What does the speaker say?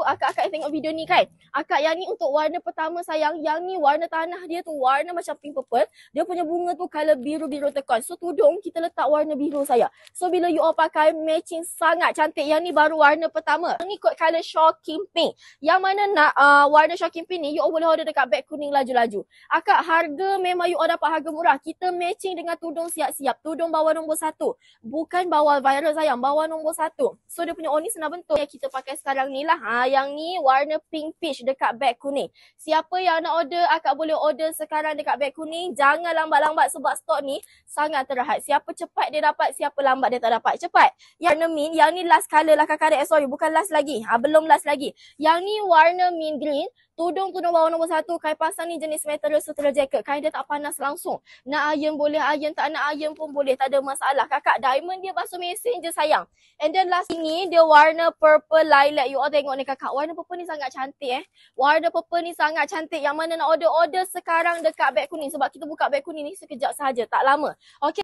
akak tengok video ni kan. Akak yang ni untuk warna pertama sayang. Yang ni warna tanah dia tu warna macam pink purple. Dia punya bunga tu colour biru-biru tekon. So tudung kita letak warna biru sayang. So bila you all pakai matching sangat cantik. Yang ni baru warna pertama. Yang ni kot colour shocking pink. Yang mana nak warna shocking pink ni you all boleh order dekat beg kuning laju-laju. Akak harga memang you all dapat harga murah. Kita matching dengan tudung siap-siap. Tudung bawah nombor 1. Bukan bawah viral sayang. Bawah nombor 1. So dia punya oni senang bentuk. Yang kita pakai sekarang ni lah. Yang ni warna pink peach dekat beg kuning. Siapa yang nak order, akak boleh order sekarang dekat beg kuning. Jangan lambat-lambat sebab stok ni sangat terhad. Siapa cepat dia dapat, siapa lambat dia tak dapat. Cepat. Yang warna mint, yang ni last colour lah kakak adik. Sorry, bukan last lagi. Belum last lagi. Yang ni warna mint green. Tudung bawah nombor 1. Kain pasang ni jenis material sutra jacket. Kain dia tak panas langsung. Nak iron boleh iron, tak nak iron pun boleh. Tak ada masalah. Kakak diamond dia basuh mesin je sayang. And then last ni dia warna purple lilac. You all tengok ni kakak. Warna purple ni sangat cantik Warna purple ni sangat cantik. Yang mana nak order sekarang dekat beg kuning. Sebab kita buka beg kuning ni sekejap sahaja. Tak lama. Okay.